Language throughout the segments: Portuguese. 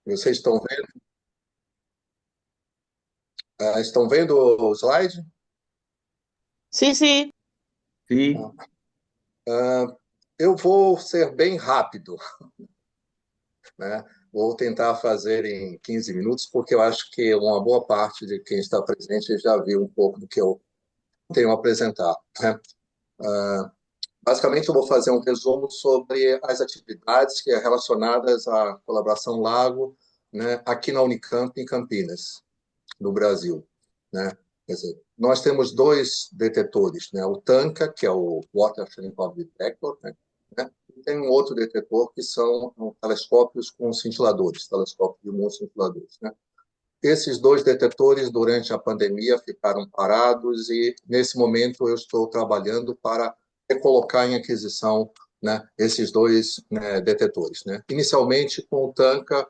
Vocês estão vendo o slide? Sí, sí. Sí, Eu vou ser bem rápido, né? Vou tentar fazer em 15 minutos, porque eu acho que uma boa parte de quem está presente já viu um pouco do que eu tenho a apresentar, né? Basicamente, eu vou fazer um resumo sobre as atividades que é relacionadas à colaboração Lago, né, aqui na Unicamp, em Campinas, no Brasil, né? Quer dizer, nós temos dois detetores, né? O TANCA, que é o Water Sample Detector, né? E tem um outro detetor que são telescópios com cintiladores, telescópios de muitos cintiladores, né? Esses dois detetores, durante a pandemia, ficaram parados e, nesse momento, eu estou trabalhando para recolocar em aquisição, né, esses dois, né, detetores, né? Inicialmente com o TANCA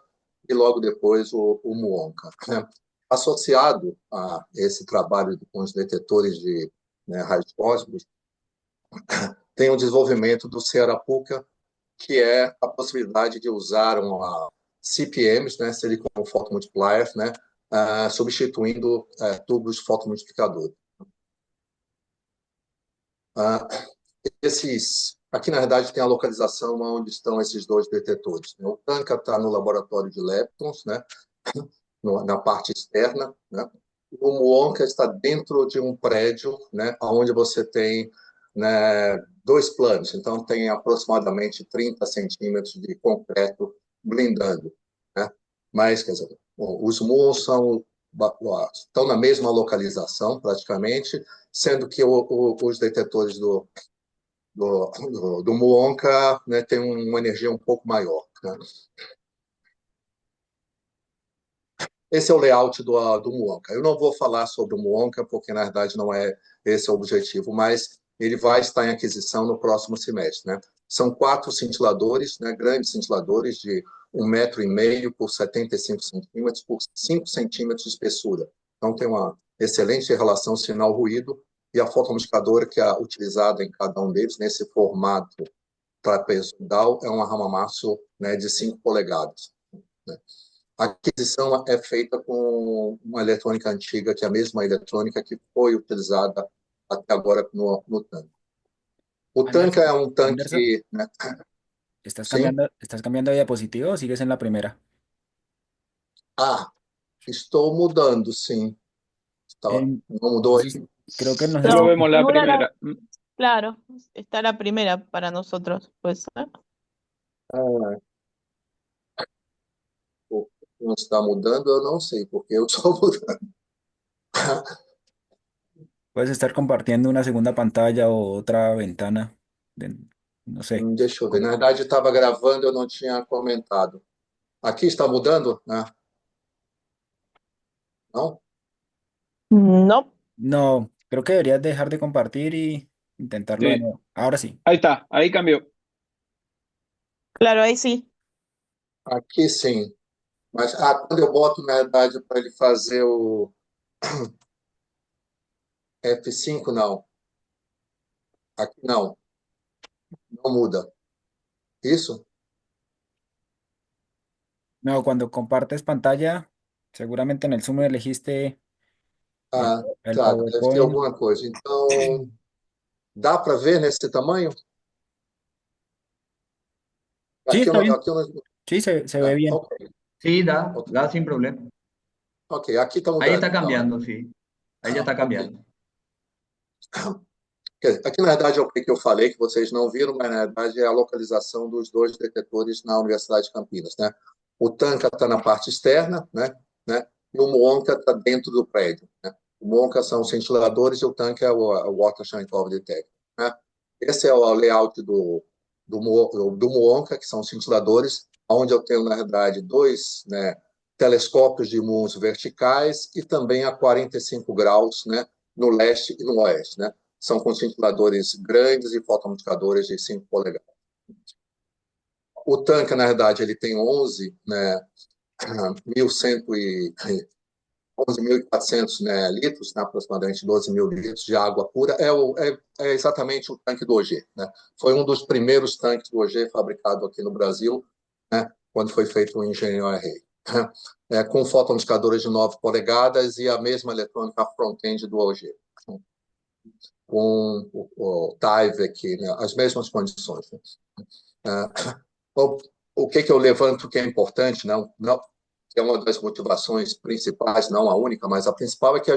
e logo depois o MUONCA, né? Associado a esse trabalho com os detetores de, né, raios cósmicos, tem o desenvolvimento do Cearapuca, que é a possibilidade de usar uma CPMs, né, Silicon Photomultipliers, né, substituindo tubos fotomultiplicadores. Aqui, na verdade, tem a localização onde estão esses dois detetores, né? O TANCA está no laboratório de leptons, né, na parte externa, né? O MUONCA está dentro de um prédio, né, onde você tem, né, dois planos, então tem aproximadamente 30 centímetros de concreto blindando, né? Mas, quer dizer, os muons estão na mesma localização, praticamente, sendo que os detetores do MUONCA, né, têm uma energia um pouco maior, né? Esse é o layout do Muonca. Eu não vou falar sobre o Muonca, porque na verdade não é esse o objetivo, mas ele vai estar em aquisição no próximo semestre, né? São 4 cintiladores, né, grandes cintiladores de 1,5 m por 75 centímetros por 5 centímetros de espessura. Então tem uma excelente relação sinal-ruído e a fotomultiplicadora que é utilizada em cada um deles, nesse formato trapezoidal, é uma Hamamatsu, né, de 5 polegadas, né? A aquisição é feita com uma eletrônica antiga, que é a mesma eletrônica que foi utilizada até agora no tanque. O tanque é Anderson, um Anderson, tanque, né? Sim? estás cambiando de diapositiva o sigues en la primera? Ah, estou mudando, sim. En- Não mudou entonces, aí? creo que nos solo Pero vemos la figura primera. claro, está la primera para nosotros, pues. Ah, não está mudando, eu não sei, porque eu estou mudando. puedes estar compartiendo una segunda pantalla o otra ventana, no sé. Deixa eu ver. Na verdade, estava gravando, eu não tinha comentado. Aqui está mudando, né? Não? No, No, creo que deberías dejar de compartir y intentarlo de Sí, nuevo. Ahora sí. ahí está, ahí cambió. claro, ahí sí. Aqui sim. Mas quando eu boto, na verdade, para ele fazer o F5, não. Aqui não. Não muda. Isso? No, cuando compartes pantalla, seguramente en el Zoom elegiste el Tá. Deve ter PowerPoint. alguma coisa. Então, dá para ver nesse tamanho? Sí, Aqui eu está não. bien. Aqui eu não Sí, se ve bien. ok. Sí, da, Ok. da sin problema. Ok. Aqui está Ahí mudando, está então, né? cambiando, sí. Ahí ya está Ok. cambiando. Quer dizer, aqui, na verdade, é o que eu falei, que vocês não viram, mas, na verdade, é a localização dos dois detetores na Universidade de Campinas, né? O Tanca está na parte externa, né? E o Muonca está dentro do prédio, né? O Muonca são os ventiladores e o Tanca é o Water Shine Detector, né? Esse é o layout do Muonca, que são os ventiladores, onde eu tenho, na verdade, dois, né, telescópios de muons verticais e também a 45 graus, né, no leste e no oeste, né? São com cintiladores grandes e fotomultiplicadores de 5 polegadas. O tanque, na verdade, ele tem 11, né, 1.100 11.400, né, litros, né, aproximadamente 12 mil litros de água pura. É exatamente o tanque do OG, né? Foi um dos primeiros tanques do OG fabricado aqui no Brasil, né, quando foi feito o Engenho Rei. com fotoindicadores de 9 polegadas e a mesma eletrônica front-end do OG, com o Tyvek, né, as mesmas condições. Né? O que eu levanto que é importante, não, que é uma das motivações principais, não a única, mas a principal é que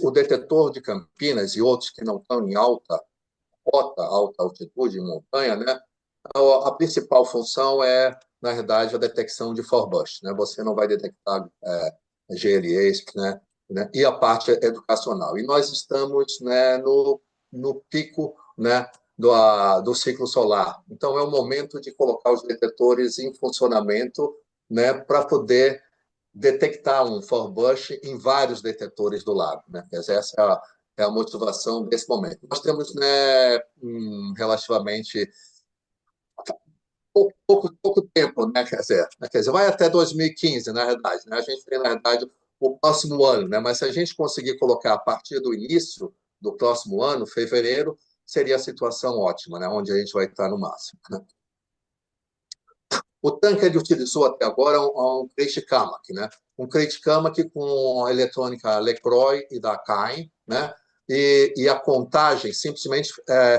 o detetor de Campinas e outros que não estão em alta altitude, em montanha, né? A principal função é, na realidade, a detecção de forebush, né? Você não vai detectar GLEs, né? E a parte educacional. E nós estamos, né, no pico, né, do ciclo solar. Então, é o momento de colocar os detetores em funcionamento, né, para poder detectar um forebush em vários detetores do lago. Né? Essa é a motivação desse momento. Nós temos, né, relativamente pouco tempo, né? Quer dizer, vai até 2015, na verdade. Né? A gente tem, na verdade, o próximo ano, né? Mas se a gente conseguir colocar a partir do início do próximo ano, fevereiro, seria a situação ótima, né? Onde a gente vai estar no máximo. Né? O tanque ele utilizou até agora um crate Kamak, né? Um crate Kamak com a eletrônica Lecroy e da Cain, né? E a contagem, simplesmente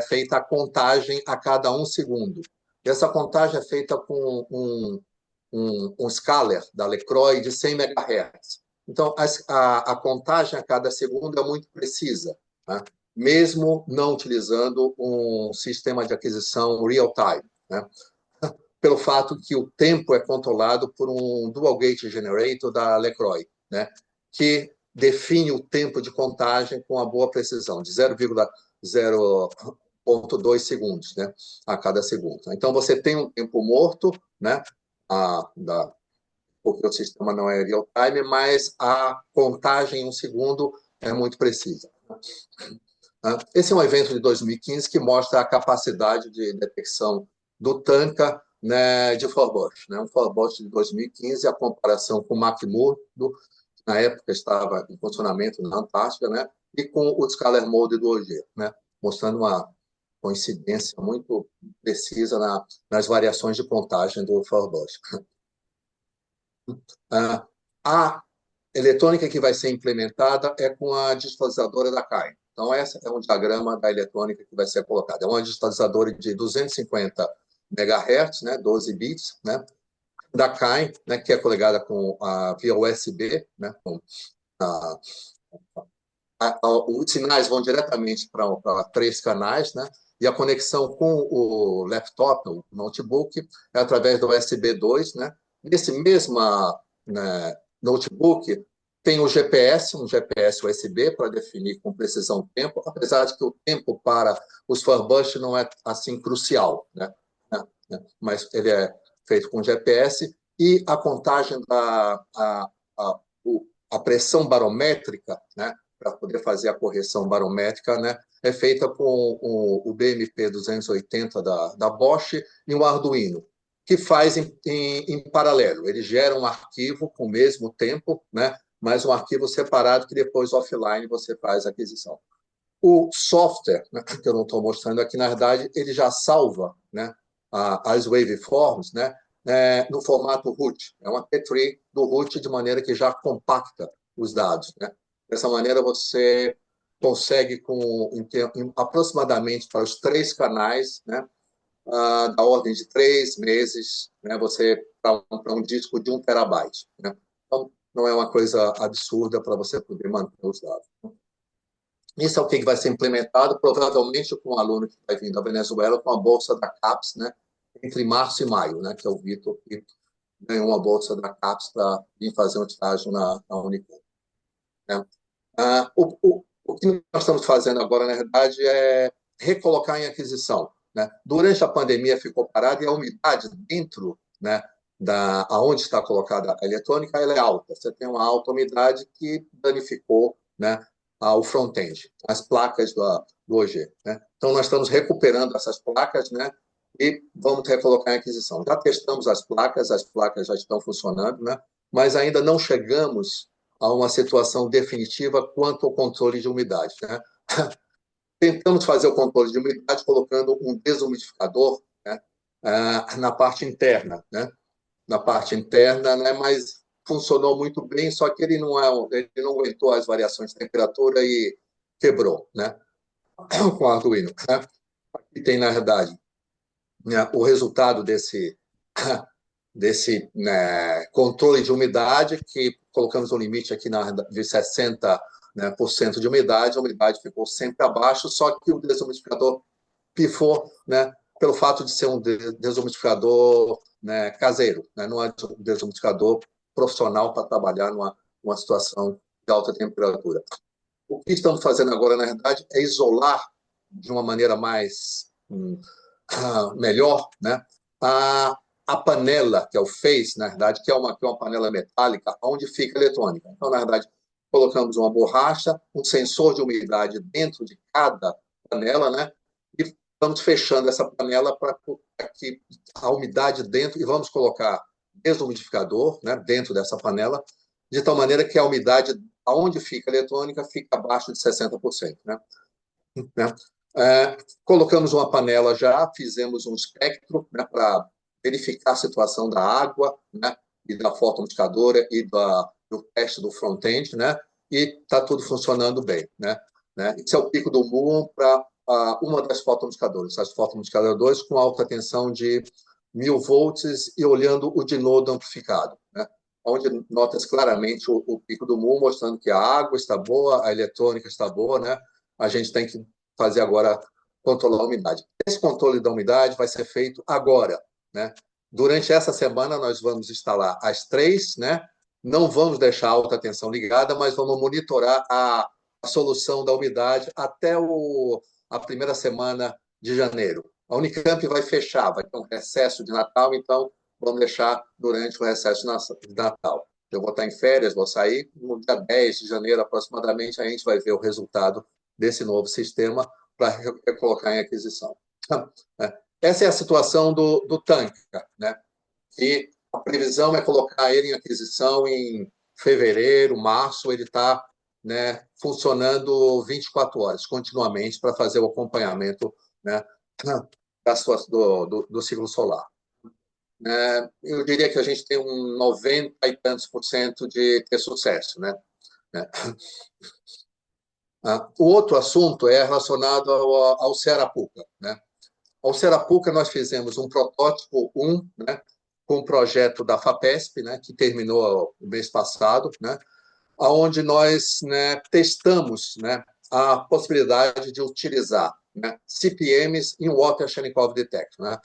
feita a contagem a cada 1 segundo. E essa contagem é feita com um scaler da Lecroy de 100 MHz. Então, a contagem a cada segundo é muito precisa, né? Mesmo não utilizando um sistema de aquisição real-time, né? Pelo fato que o tempo é controlado por um dual gate generator da Lecroy, né, que define o tempo de contagem com uma boa precisão, de 0,0,2 segundos, né, a cada segundo. Então, você tem um tempo morto, né, porque o sistema não é real-time, mas a contagem em 1 segundo é muito precisa. Esse é um evento de 2015 que mostra a capacidade de detecção do Tanka, né, de forebush, né? Um forebush de 2015, a comparação com o McMurdo, que na época estava em funcionamento na Antártica, né, e com o Scalar Mode do OG, né, mostrando uma coincidência muito precisa nas variações de contagem do forebush. A eletrônica que vai ser implementada é com a digitalizadora da CAI. Então, esse é um diagrama da eletrônica que vai ser colocada. É uma digitalizadora de 250 MHz, né, 12 bits, né, da CAI, né, que é coligada via USB, né, os sinais vão diretamente para 3 canais, né, e a conexão com o laptop, o notebook, é através do USB 2, né. Nesse mesmo, né, notebook, tem o GPS, um GPS USB para definir com precisão o tempo, apesar de que o tempo para os forebush não é assim crucial, né? Mas ele é feito com GPS e a contagem a pressão barométrica, né, para poder fazer a correção barométrica, né, é feita com o BMP 280 da Bosch e um Arduino, que faz em paralelo. Ele gera um arquivo com o mesmo tempo, né, mas um arquivo separado que depois, offline, você faz a aquisição. O software, né, que eu não estou mostrando aqui, na verdade, ele já salva, né, as waveforms, né, no formato root. É uma P3 do root, de maneira que já compacta os dados. Né? Dessa maneira, você consegue, aproximadamente para os 3 canais, né, da ordem de 3 meses, né, você para um disco de 1 terabyte. Né? Então, não é uma coisa absurda para você poder manter os dados. Isso é o que vai ser implementado, provavelmente com um aluno que vai vir da Venezuela com a bolsa da CAPES, né, entre março e maio, né, que é o Vitor, que ganhou uma bolsa da CAPES para vir fazer um estágio na Unicamp. Né? O que nós estamos fazendo agora, na verdade, é recolocar em aquisição. Né? Durante a pandemia ficou parada e a umidade dentro, né, aonde está colocada a eletrônica, ela é alta. Você tem uma alta umidade que danificou, né, o front-end, as placas do OG. Né? Então, nós estamos recuperando essas placas, né, e vamos recolocar em aquisição. Já testamos as placas já estão funcionando, né, mas ainda não chegamos a uma situação definitiva quanto ao controle de umidade. Né? Tentamos fazer o controle de umidade colocando um desumidificador, né, na parte interna, né, na parte interna, né? Mas funcionou muito bem, só que ele não aguentou as variações de temperatura e quebrou, né? Com o Arduino, né? Aqui tem, na verdade, né, o resultado desse né, controle de umidade, que colocamos um limite aqui de 60%, né, por cento de umidade, a umidade ficou sempre abaixo, só que o desumidificador pifou, né, pelo fato de ser um desumidificador, né, caseiro, né, não é um desumidificador profissional para trabalhar numa situação de alta temperatura. O que estamos fazendo agora, na verdade, é isolar de uma maneira mais melhor, né, a panela, que é o face, na verdade, que é uma panela metálica, onde fica a eletrônica. Então, na verdade, colocamos uma borracha, um sensor de umidade dentro de cada panela, né? E estamos fechando essa panela para que a umidade dentro, e vamos colocar desumidificador, né, dentro dessa panela, de tal maneira que a umidade aonde fica a eletrônica fica abaixo de 60%, né? Colocamos uma panela já, fizemos um espectro, né, para verificar a situação da água, né, e da fotoindicadora e do teste do front-end, né, e está tudo funcionando bem, né. Esse é o pico do muon para uma das fotoindicadoras, as fotoindicadoras 2 com alta tensão de 1000 volts e olhando o dinodo amplificado, né, onde nota-se claramente o pico do muon, mostrando que a água está boa, a eletrônica está boa, né. A gente tem que fazer agora controlar a umidade. Esse controle da umidade vai ser feito agora, né? Durante essa semana nós vamos instalar as 3, né? Não vamos deixar a alta tensão ligada, mas vamos monitorar a solução da umidade até a primeira semana de janeiro. A Unicamp vai fechar, vai ter um recesso de Natal, então vamos deixar durante o recesso de Natal. Eu vou estar em férias, vou sair, no dia 10 de janeiro aproximadamente, a gente vai ver o resultado desse novo sistema para colocar em aquisição. Essa é a situação do tanque, né? E a previsão é colocar ele em aquisição em fevereiro, março, ele está, né, funcionando 24 horas, continuamente, para fazer o acompanhamento, né, do ciclo solar. Eu diria que a gente tem 90 e tantos % de ter sucesso, né? O outro assunto é relacionado ao Cerapuca, né? Ao Cerapuca, nós fizemos um protótipo 1, né, com um projeto da FAPESP, né, que terminou o mês passado, né, onde nós, né, testamos, né, a possibilidade de utilizar, né, CPMs em Water Cherenkov Detector, né?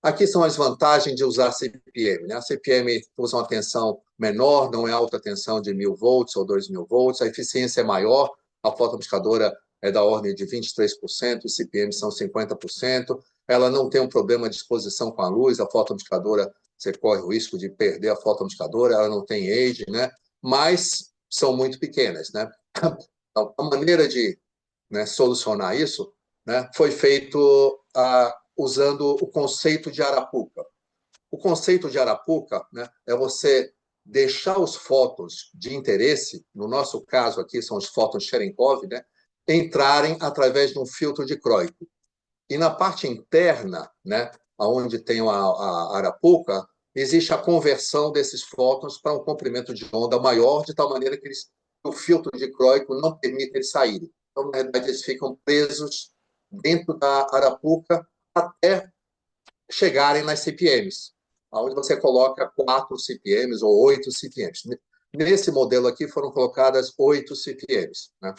Aqui são as vantagens de usar CPM, né? A CPM usa uma tensão menor, não é alta tensão de 1000 volts ou 2000 volts, a eficiência é maior, a fotoamplificadora é da ordem de 23%, os CPM são 50%, ela não tem um problema de exposição com a luz, a fotoamplificadora, você corre o risco de perder a fotoamplificadora, ela não tem age, né? Mas são muito pequenas, né? Então, a maneira de, né, solucionar isso, né, foi feito usando o conceito de Arapuca. O conceito de Arapuca, né, é você deixar os fótons de interesse, no nosso caso aqui são os fótons Cherenkov, né, entrarem através de um filtro de Kroik. E na parte interna, né, onde tem a Arapuca, existe a conversão desses fótons para um comprimento de onda maior, de tal maneira que o filtro de Kroik não permite eles saírem. Então, na verdade, eles ficam presos dentro da Arapuca até chegarem nas CPMs, onde você coloca 4 CPMs ou 8 CPMs. Nesse modelo aqui foram colocadas 8 CPMs, né?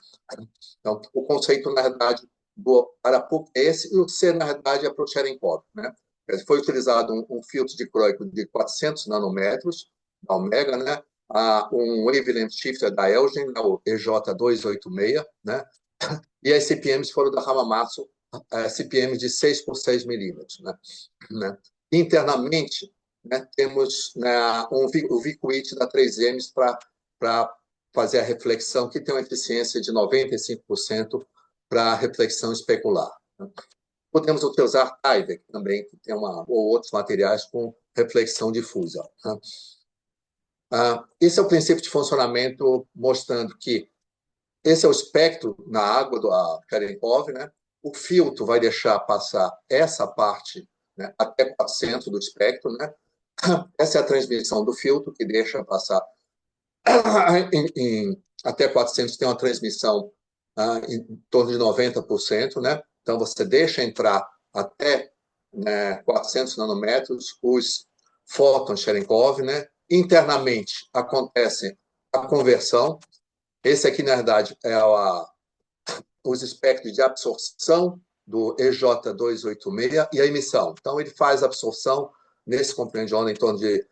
Então, o conceito, na verdade, do Arapuca é esse, e o C, na verdade, é para o Cherenkov, né? Foi utilizado um filtro de Kroik de 400 nanômetros, da Omega, né? Um wavelength shifter da Elgin, o EJ286, né? E as CPMs foram da Hamamatsu, CPM de 6 por 6 milímetros, né? Internamente, né, temos, né, o VQIT da 3M para fazer a reflexão, que tem uma eficiência de 95% para reflexão especular. Podemos utilizar Tyvek também, que tem ou outros materiais com reflexão difusa. Esse é o princípio de funcionamento, mostrando que esse é o espectro na água do Cherenkov, né? O filtro vai deixar passar essa parte, né, até 400 do espectro, né? Essa é a transmissão do filtro, que deixa passar até 400, tem uma transmissão em torno de 90%, né? Então, você deixa entrar até, né, 400 nanômetros os fótons Cherenkov, né? Internamente acontece a conversão. Esse aqui, na verdade, é os espectros de absorção do EJ286 e a emissão. Então, ele faz absorção nesse comprimento de onda em torno de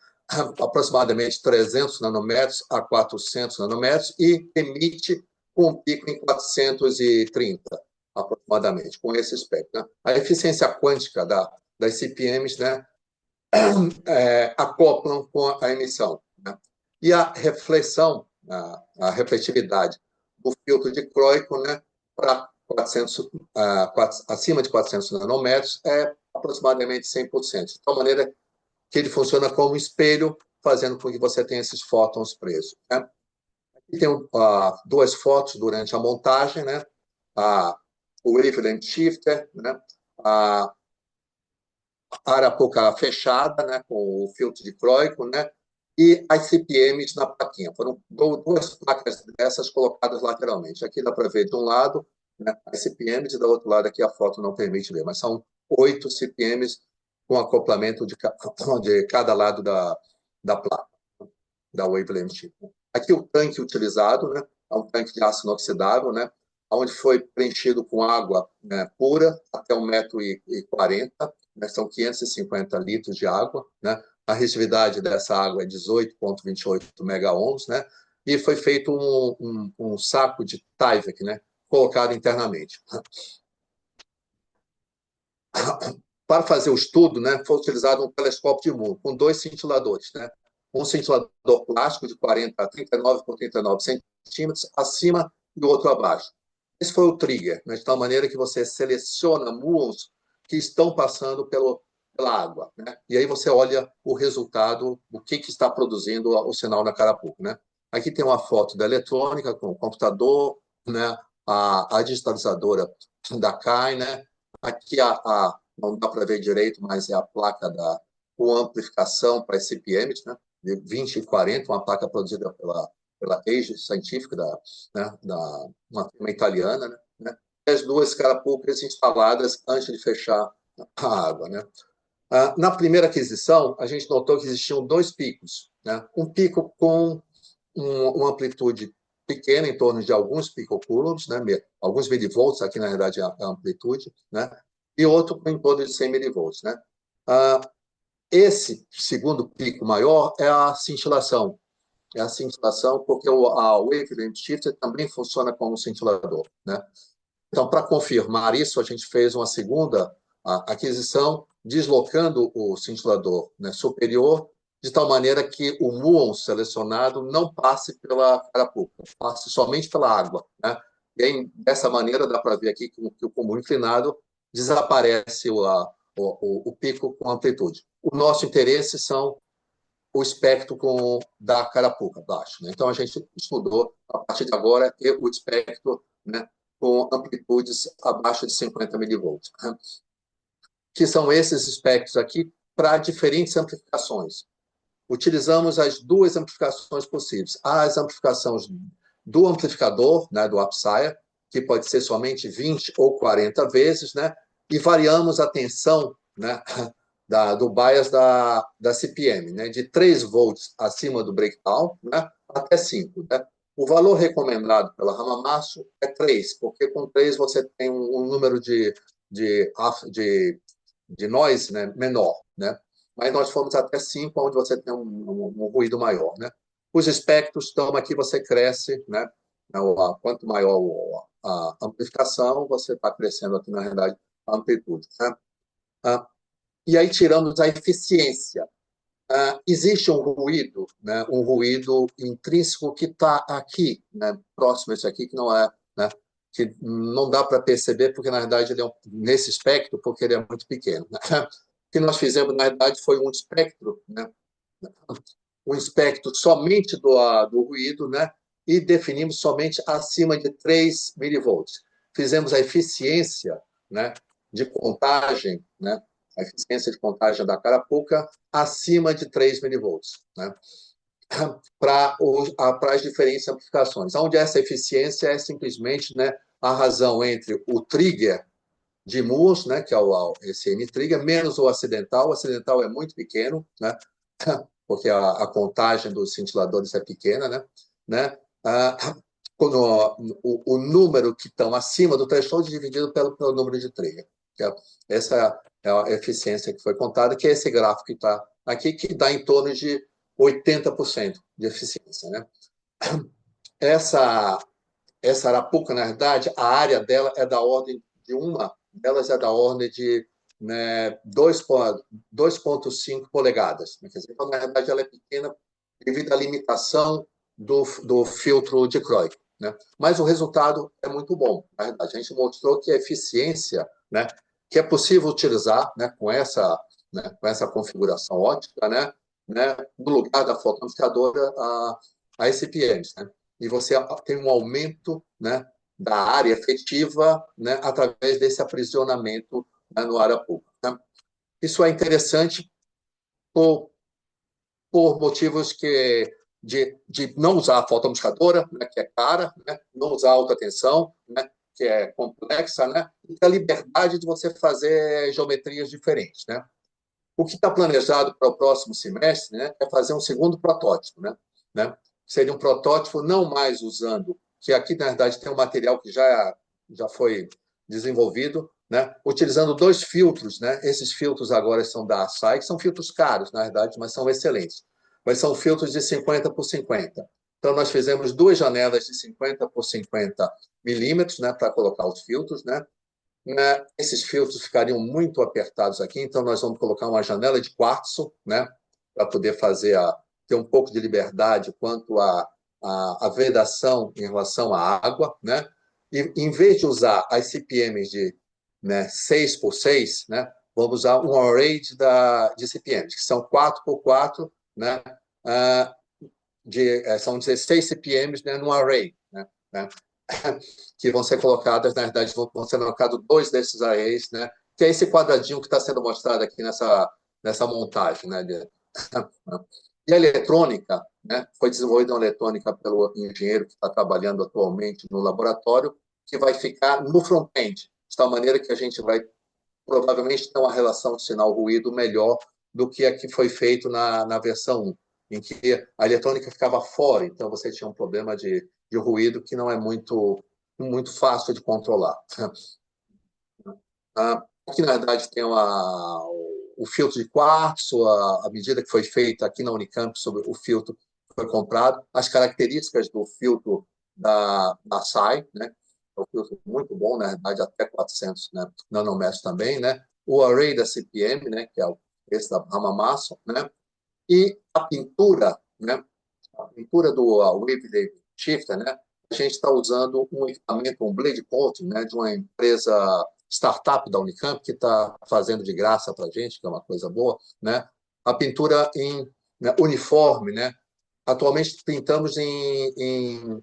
aproximadamente 300 nanômetros a 400 nanômetros e emite com um pico em 430, aproximadamente, com esse espectro, né? A eficiência quântica das CPMs, né, acoplam com a emissão, né? E a reflexão, a refletividade do filtro dicróico, né, para acima de 400 nanômetros é aproximadamente 100%, de tal maneira que ele funciona como espelho, fazendo com que você tenha esses fótons presos, né? Aqui tem duas fotos durante a montagem, né? O wavelength shifter, né? A arapuca fechada, né? Com o filtro dicróico, né? E as CPMs na plaquinha. Foram duas placas dessas colocadas lateralmente. Aqui dá para ver de um lado, né, as CPMs, e do outro lado aqui a foto não permite ver, mas são 8 CPMs com acoplamento de cada lado da placa, da wavelength shifter. Aqui o tanque utilizado, né, é um tanque de aço inoxidável, né, onde foi preenchido com água, né, pura até 1,40 m, né, são 550 litros de água, né. A resistividade dessa água é 18,28 megaohms, né, e foi feito um saco de Tyvek, né, colocado internamente. Para fazer o estudo, né, foi utilizado um telescópio de Moore com 2 cintiladores, né? Um cintilador plástico de 40 a 39 por 39 centímetros acima e o outro abaixo. Esse foi o trigger, né, de tal maneira que você seleciona muons que estão passando pela água, né? E aí você olha o resultado, o que está produzindo o sinal na carapuca, né? Aqui tem uma foto da eletrônica com o computador, né? A digitalizadora da CAI, né? Aqui não dá para ver direito, mas é a placa com amplificação para CPMs, né? De 20 e 40, uma placa produzida pela Age Scientific, uma firma italiana, né? E as duas carapucas instaladas antes de fechar a água, né? Na primeira aquisição, a gente notou que existiam 2 picos, né? Um pico com uma amplitude pequena, em torno de alguns picocoulombs, né? Alguns milivolts, aqui na verdade é a amplitude, né? E outro em torno de 100 milivolts, né? Esse segundo pico maior é a cintilação. É a cintilação porque a wavelength shifter também funciona como cintilador, né? Então, para confirmar isso, a gente fez uma segunda aquisição, deslocando o cintilador, né, superior, de tal maneira que o muon selecionado não passe pela carapuca, passe somente pela água, né? E aí, dessa maneira, dá para ver aqui que o comum inclinado desaparece o pico com amplitude. O nosso interesse são o espectro da carapuca baixo, né? Então, a gente estudou, a partir de agora, o espectro, né, com amplitudes abaixo de 50 milivolts, né? Que são esses espectros aqui para diferentes amplificações. Utilizamos as 2 amplificações possíveis. As amplificações do amplificador, né, do Upsire, que pode ser somente 20 ou 40 vezes, né, e variamos a tensão, né, do bias da CPM, né, de 3 volts acima do breakdown, né, até 5. Né? O valor recomendado pela Hamamatsu é 3, porque com 3 você tem um número de noise, né, menor, né? Mas nós fomos até 5, onde você tem um ruído maior, né? Os espectros estão aqui, você cresce, né? Quanto maior a amplificação, você está crescendo aqui, na realidade, a amplitude, né? E aí tiramos a eficiência. Existe um ruído, né? Um ruído intrínseco que está aqui, né? Próximo a esse aqui, que não é, né? Que não dá para perceber, porque, na verdade, ele é nesse espectro, porque ele é muito pequeno, né? O que nós fizemos, na verdade, foi um espectro, né? Um espectro somente do ruído, né? E definimos somente acima de 3 milivolts. Fizemos a eficiência, né, de contagem, né, a eficiência de contagem da carapuca acima de 3 milivolts, né? Para as diferentes amplificações, onde essa eficiência é simplesmente, né, a razão entre o trigger de Moore, né, que é esse N-trigger, menos o acidental. O acidental é muito pequeno, né, porque a contagem dos cintiladores é pequena, né? O número que estão acima do threshold dividido pelo número de trigger. Essa é a eficiência que foi contada, que é esse gráfico que está aqui, que dá em torno de 80% de eficiência, né? Essa arapuca, na verdade, a área dela é da ordem de uma delas é da ordem de, né, 2,5 polegadas. Então, na verdade, ela é pequena devido à limitação do filtro dicróico, né? Mas o resultado é muito bom. Na verdade, a gente mostrou que a eficiência, né, que é possível utilizar, né, com essa configuração ótica, né, no lugar da fotoamplificadora, a SPMs, né? E você tem um aumento, né, da área efetiva, né, através desse aprisionamento, né, no arapuca, né? Isso é interessante por motivos de não usar a fotoamplificadora, né, que é cara, né, não usar alta tensão, né, que é complexa, né, e a liberdade de você fazer geometrias diferentes, né? O que está planejado para o próximo semestre, né, é fazer um segundo protótipo, né? Seria um protótipo não mais usando, que aqui, na verdade, tem um material que já foi desenvolvido, né, utilizando 2 filtros, né? Esses filtros agora são da Assai, que são filtros caros, na verdade, mas são excelentes. Mas são filtros de 50 por 50. Então, nós fizemos 2 janelas de 50 por 50 milímetros, né, para colocar os filtros, né? Esses filtros ficariam muito apertados aqui, então nós vamos colocar uma janela de quartzo, né, para poder ter um pouco de liberdade quanto à vedação em relação à água, né? E em vez de usar as CPMs de, né, 6 por 6, né, vamos usar um array de CPMs, que são 4 por 4, né, são 16 CPMs, né, num array, né, que vão ser colocadas, na verdade, vão ser colocados 2 desses arrays, né, que é esse quadradinho que está sendo mostrado aqui nessa montagem, né? E a eletrônica, né, foi desenvolvida uma eletrônica pelo engenheiro que está trabalhando atualmente no laboratório, que vai ficar no front-end, de tal maneira que a gente vai provavelmente ter uma relação de sinal-ruído melhor do que a que foi feito na versão 1, em que a eletrônica ficava fora, então você tinha um problema de ruído que não é muito fácil de controlar. Aqui, na verdade, tem o filtro de quartzo, a medida que foi feita aqui na Unicamp sobre o filtro que foi comprado, as características do filtro da SAI, né? É um filtro muito bom, na verdade, até 400, né, nanômetros também, né? O array da CPM, né, que é esse da Hamamatsu, né? E a pintura, né? A pintura do Wave Shifter, né? A gente está usando um equipamento, um blade coating, né, de uma empresa startup da Unicamp, que está fazendo de graça para a gente, que é uma coisa boa, né? A pintura né, uniforme, né? Atualmente pintamos em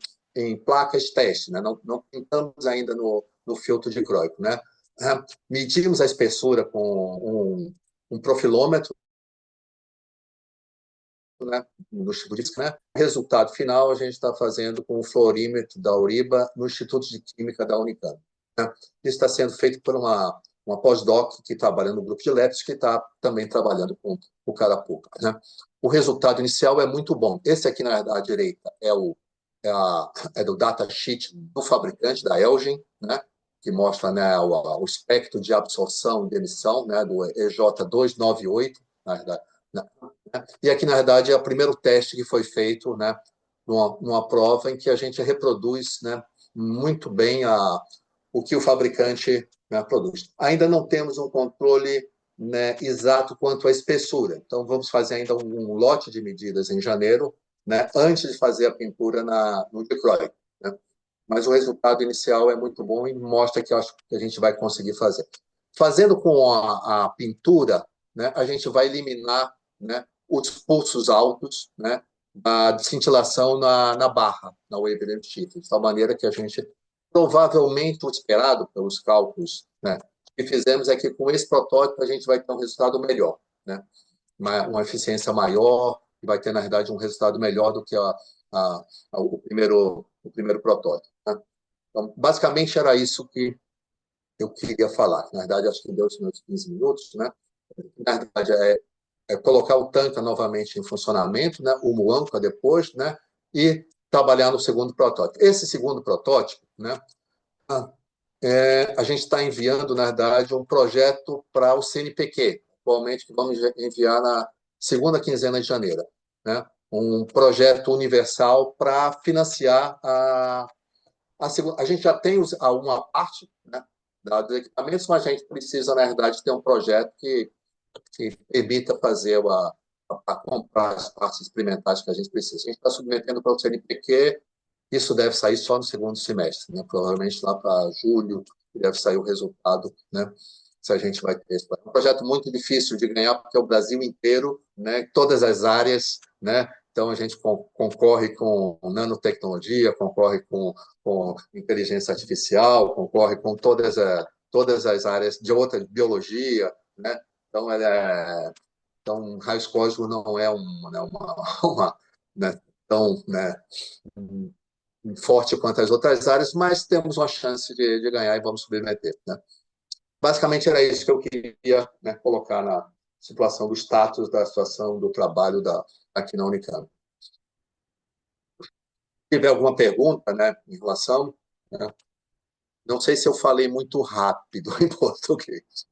placas teste, né? Não pintamos ainda no filtro dicróico, né? Medimos a espessura com um profilômetro, né, no Instituto de Química, né? O resultado final a gente está fazendo com o fluorímetro da Uriba no Instituto de Química da Unicamp, né? Isso está sendo feito por uma pós-doc que trabalha no grupo de LEPS, que está também trabalhando com o carapuca, né? O resultado inicial é muito bom. Esse aqui, na direita, é do datasheet do fabricante, da Elgin, né, que mostra, né, o espectro de absorção e de emissão, né, do EJ298, na verdade, né? E aqui, na verdade, é o primeiro teste que foi feito, né, numa prova em que a gente reproduz, né, muito bem o que o fabricante, né, produz. Ainda não temos um controle, né, exato quanto à espessura, então vamos fazer ainda um lote de medidas em janeiro, né, antes de fazer a pintura no dicróico, né? Mas o resultado inicial é muito bom e mostra que eu acho que a gente vai conseguir fazer. Fazendo com a pintura, né, a gente vai eliminar, né, os pulsos altos, né, a cintilação na barra, na wavelength shift, de tal maneira que a gente, provavelmente, o esperado pelos cálculos, né, que fizemos é que com esse protótipo a gente vai ter um resultado melhor, né? Uma eficiência maior, e vai ter, na verdade, um resultado melhor do que o primeiro protótipo, né? Então, basicamente, era isso que eu queria falar. Na verdade, acho que deu os meus 15 minutos, né? Na verdade, colocar o Tanka novamente em funcionamento, né? O Muanca depois, né? E trabalhar no segundo protótipo. Esse segundo protótipo, né? A gente está enviando, na verdade, um projeto para o CNPq, atualmente, que vamos enviar na segunda quinzena de janeiro, né? Um projeto universal para financiar a segunda. A gente já tem uma parte, né, dos equipamentos, mas a gente precisa, na verdade, ter um projeto que permita fazer comprar as partes experimentais que a gente precisa. A gente está submetendo para o CNPq, isso deve sair só no segundo semestre, né? Provavelmente lá para julho deve sair o resultado, né? Se a gente vai ter esse projeto. É um projeto muito difícil de ganhar, porque é o Brasil inteiro, né? Todas as áreas, né? Então, a gente concorre com nanotecnologia, concorre com inteligência artificial, concorre com todas as áreas de outra biologia, né? Então, raios cósmicos não é né, tão, né, forte quanto as outras áreas, mas temos uma chance de ganhar e vamos submeter, né? Basicamente era isso que eu queria, né, colocar na situação do status da situação do trabalho aqui na Unicamp. Se tiver alguma pergunta, né, em relação, né, não sei se eu falei muito rápido em português,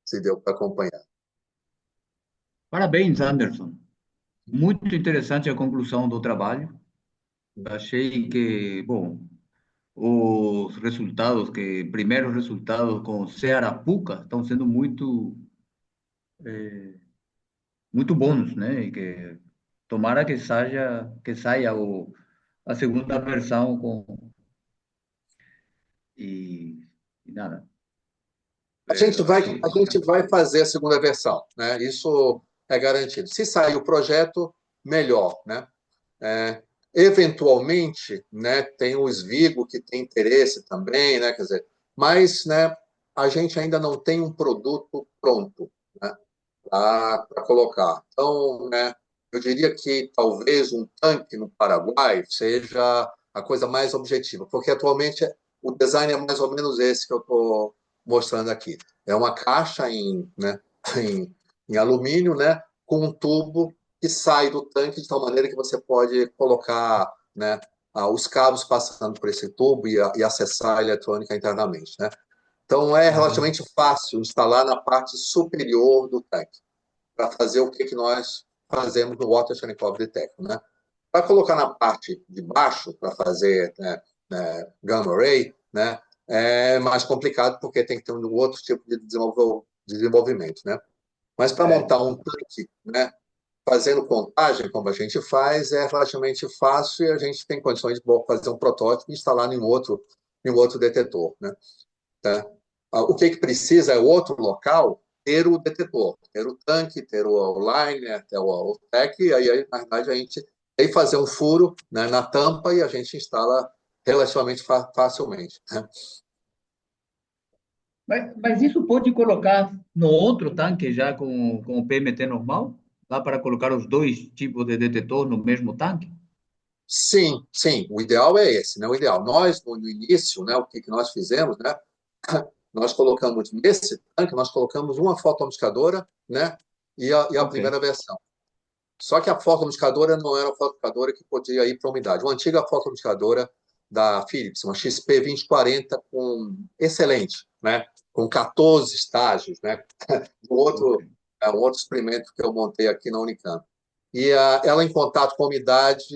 se deu para acompanhar. Parabéns, Anderson. Muito interessante a conclusão do trabalho. Achei que, bom, os resultados, primeiros resultados com C. arapuca estão sendo muito bons, né? E que tomara que saia a segunda versão e, e nada. A gente vai fazer a segunda versão, né? Isso é garantido. Se sair o projeto, melhor, né? Eventualmente, né, tem o Svigo que tem interesse também, né? Quer dizer, mas, né, a gente ainda não tem um produto pronto, né, para colocar. Então, né, eu diria que talvez um tanque no Paraguai seja a coisa mais objetiva, porque atualmente o design é mais ou menos esse que eu estou mostrando aqui. É uma caixa né, em alumínio, né, com um tubo que sai do tanque de tal maneira que você pode colocar, né, os cabos passando por esse tubo e acessar a eletrônica internamente, né? Então, é relativamente fácil instalar na parte superior do tanque, para fazer o que nós fazemos no Water Cherenkov Detector, né? Para colocar na parte de baixo, para fazer, né, gamma ray, né, é mais complicado, porque tem que ter um outro tipo de desenvolvimento, né? Mas para montar um tanque, né, fazendo contagem, como a gente faz, é relativamente fácil e a gente tem condições de fazer um protótipo e instalar em outro detetor, né? Tá? O que precisa é outro local ter o detetor, ter o tanque, ter o liner, ter o TEC, e aí, na verdade, a gente tem que fazer um furo, né, na tampa e a gente instala relativamente facilmente, né? Mas isso pode colocar no outro tanque já com o PMT normal? Dá para colocar os dois tipos de detetor no mesmo tanque? Sim, sim, o ideal é esse, né? O ideal. Nós, no início, né, o que nós fizemos, né? Nós colocamos nesse tanque, nós colocamos uma fotoamplificadora, né? E a primeira versão. Só que a fotoamplificadora não era a fotoamplificadora que podia ir para a umidade. Uma antiga fotoamplificadora da Philips, uma XP2040 excelente, né? Com 14 estágios, né? Um outro experimento que eu montei aqui na Unicamp. E ela, em contato com a umidade,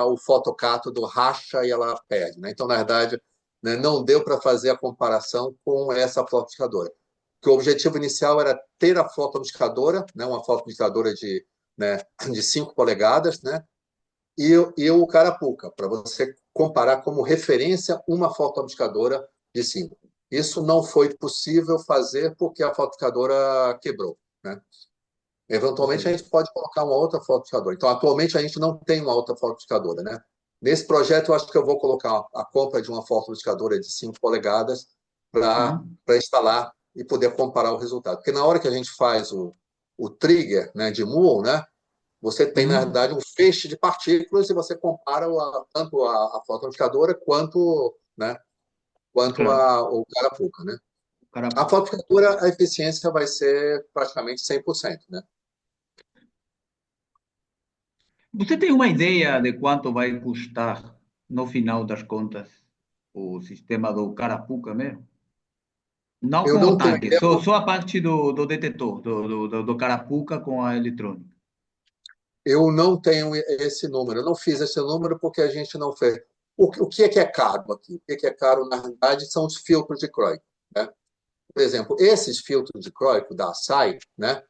o fotocátodo racha e ela perde, né? Então, na verdade, né, não deu para fazer a comparação com essa fotoamplificadora. Porque o objetivo inicial era ter a fotoamplificadora, né, uma fotoamplificadora né, de 5 polegadas, né, e o Carapuca, para você comparar como referência uma fotoamplificadora de 5. Isso não foi possível fazer porque a fotoamplificadora quebrou, né? Eventualmente, a gente pode colocar uma outra fotoamplificadora. Então, atualmente, a gente não tem uma outra fotoamplificadora, né? Nesse projeto, eu acho que eu vou colocar a compra de uma fotoamplificadora de 5 polegadas para instalar e poder comparar o resultado. Porque na hora que a gente faz o trigger, né, de Moore, né, você tem, na verdade, um feixe de partículas e você compara tanto a fotoamplificadora quanto, né, o Carapuca, né? A fotoamplificadora, a eficiência vai ser praticamente 100%, né? Você tem uma ideia de quanto vai custar, no final das contas, o sistema do Carapuca mesmo? Não Eu com o não tenho tanque, ideia, só a parte do detetor, do Carapuca com a eletrônica. eu não tenho esse número, eu não fiz esse número porque a gente não fez. O que é caro aqui? O que é caro, na realidade, são os filtros de Croik, né? Por exemplo, esses filtros de Croik da Assai, né,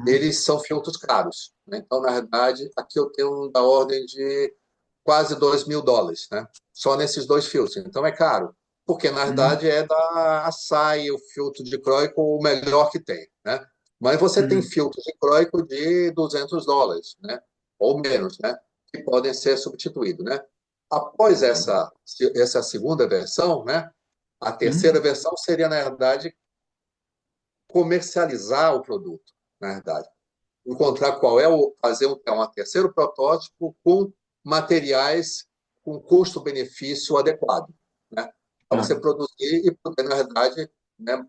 eles são filtros caros, né? Então, na verdade, aqui eu tenho da ordem de quase $2.000, né? Só nesses dois filtros. Então, é caro, porque, na verdade, é da Assai, o filtro de Croik, o melhor que tem, né? Mas você tem filtros de Croik de $200, né? Ou menos, né? Que podem ser substituídos, né? Após essa segunda versão, né? A terceira versão seria, na verdade, comercializar o produto, na verdade. Encontrar fazer um terceiro protótipo com materiais com custo-benefício adequado, né? Para você produzir e poder, na verdade, né,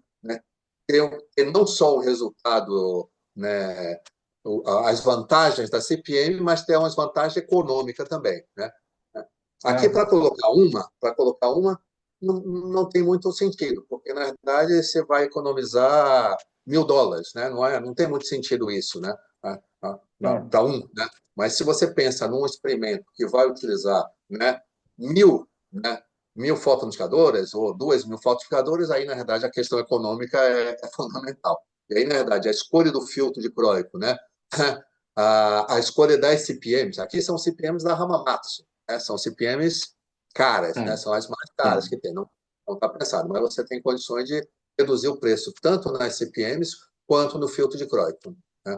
ter não só o resultado, né, as vantagens da CPM, mas ter umas vantagens econômicas também, né? Aqui, para colocar uma não tem muito sentido, porque, na verdade, você vai economizar $1.000, né? Não tem muito sentido isso, né? Para né? Mas se você pensa num experimento que vai utilizar, né, 1.000, né, 1.000 fotoamplificadoras ou 2.000 fotoamplificadoras, aí, na verdade, a questão econômica é fundamental. E aí, na verdade, a escolha do filtro de Croico, né? A escolha das CPMs, aqui são CPMs da Hamamatsu, né? São CPMs caras, né? São as mais caras que tem, não está pensado, mas você tem condições de reduzir o preço tanto nas CPMs quanto no filtro de Croico, né?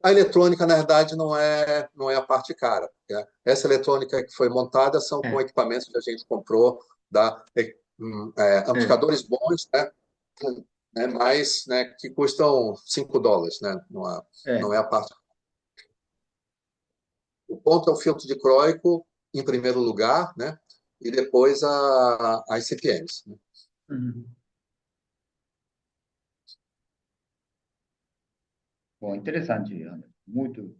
A eletrônica, na verdade, não é a parte cara, né? Essa eletrônica que foi montada são com equipamentos que a gente comprou amplificadores bons, né, mas, né, que custam $5, né? Não é a parte. O ponto é o filtro de Croico, em primeiro lugar, né? E depois as CPMs, né? Bom, interessante, Anderson. Muito.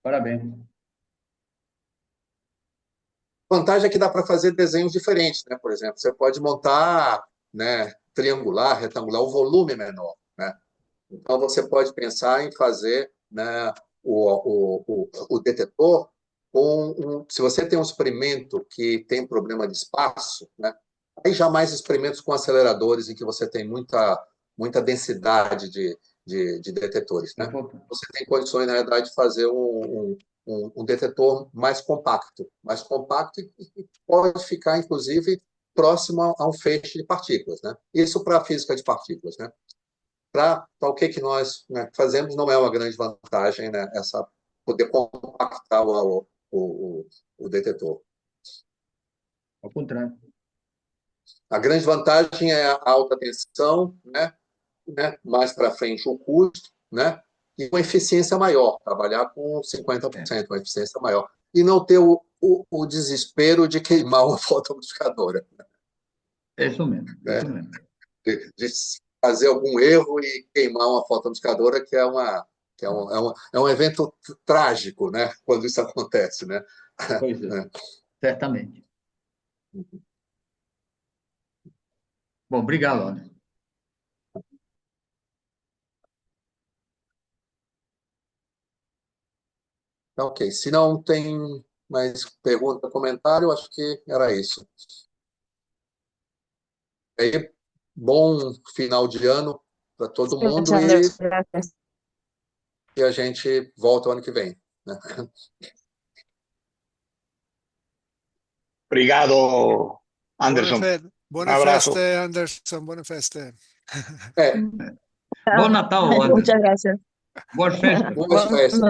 Parabéns. A vantagem é que dá para fazer desenhos diferentes, né? Por exemplo, você pode montar, né, triangular, retangular, o volume é menor, né? Então, você pode pensar em fazer, né, o detetor se você tem um experimento que tem problema de espaço, né? Aí já mais experimentos com aceleradores em que você tem muita densidade de detetores, né? Você tem condições, na verdade, de fazer um detetor mais compacto e pode ficar, inclusive, próximo a um feixe de partículas, né? Isso para a física de partículas, né? Para o que nós, né, fazemos, não é uma grande vantagem, né, poder compactar o detetor. Ao contrário. A grande vantagem é a alta tensão, né, mais para frente o custo, né, e uma eficiência maior, trabalhar com 50%, uma eficiência maior. E não ter o desespero de queimar uma fotoamplificadora. É isso mesmo, é isso mesmo. De fazer algum erro e queimar uma fotoamplificadora, que é um evento trágico, né, quando isso acontece, né? Pois é, certamente. Bom, obrigado, Anderson. Ok, se não tem mais pergunta, comentário, acho que era isso. E aí, bom final de ano para todo mundo e a gente volta o ano que vem, né? Obrigado, Anderson. Buone feste, Anderson, buone feste. Bom Natal, Anderson. Muchas gracias. Boas festas. Boas festas.